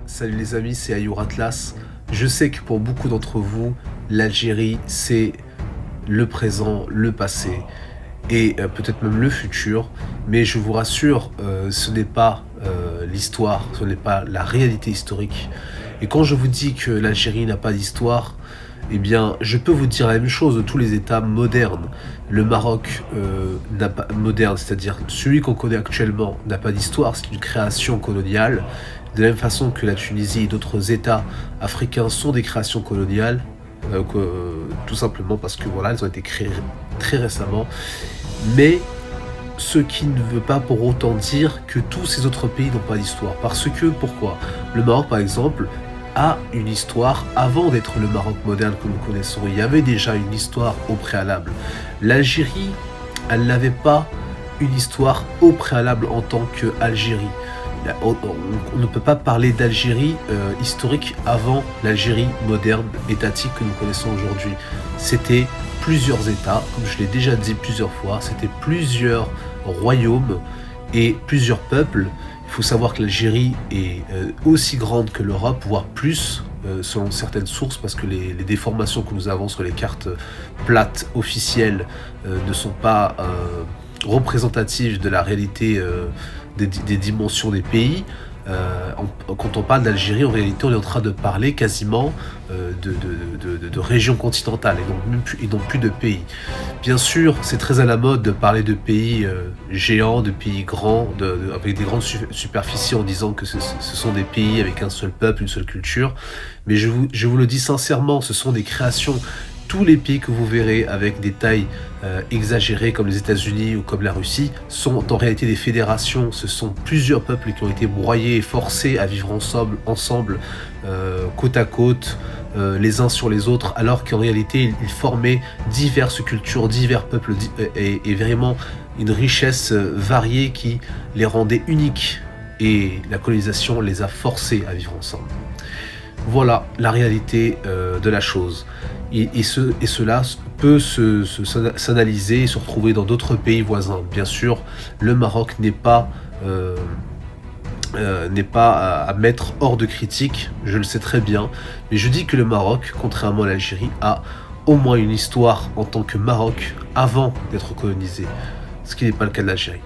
Salut les amis, c'est Ayour Atlas. Je sais que pour beaucoup d'entre vous, l'Algérie, c'est le présent, le passé et peut-être même le futur. Mais je vous rassure, ce n'est pas l'histoire, ce n'est pas la réalité historique. Et quand je vous dis que l'Algérie n'a pas d'histoire, eh bien, je peux vous dire la même chose de tous les États modernes. Le Maroc n'a pas moderne, c'est-à-dire celui qu'on connaît actuellement n'a pas d'histoire, c'est une création coloniale. De la même façon que la Tunisie et d'autres États africains sont des créations coloniales, tout simplement parce que voilà, elles ont été créées très récemment. Mais ce qui ne veut pas pour autant dire que tous ces autres pays n'ont pas d'histoire. Parce que, pourquoi? Le Maroc, par exemple, a une histoire avant d'être le Maroc moderne que nous connaissons. Il y avait déjà une histoire au préalable. L'Algérie, elle n'avait pas une histoire au préalable en tant qu'Algérie. On ne peut pas parler d'Algérie historique avant l'Algérie moderne, étatique que nous connaissons aujourd'hui. C'était plusieurs États, comme je l'ai déjà dit plusieurs fois, c'était plusieurs royaumes et plusieurs peuples. Il faut savoir que l'Algérie est aussi grande que l'Europe, voire plus, selon certaines sources, parce que les déformations que nous avons sur les cartes plates officielles ne sont pas représentatives de la réalité des dimensions des pays. Quand on parle d'Algérie, en réalité, on est en train de parler quasiment de régions continentales et non plus de pays. Bien sûr, c'est très à la mode de parler de pays géants, de pays grands, avec des grandes superficies en disant que ce sont des pays avec un seul peuple, une seule culture. Mais je vous le dis sincèrement, ce sont des créations. Tous les pays que vous verrez avec des tailles exagérées comme les États-Unis ou comme la Russie sont en réalité des fédérations. Ce sont plusieurs peuples qui ont été broyés et forcés à vivre ensemble côte à côte, les uns sur les autres, alors qu'en réalité ils formaient diverses cultures, divers peuples et vraiment une richesse variée qui les rendait uniques. Et la colonisation les a forcés à vivre ensemble. Voilà la réalité de la chose. Et cela peut s'analyser et se retrouver dans d'autres pays voisins. Bien sûr, le Maroc n'est pas à mettre hors de critique, je le sais très bien, mais je dis que le Maroc, contrairement à l'Algérie, a au moins une histoire en tant que Maroc avant d'être colonisé, ce qui n'est pas le cas de l'Algérie.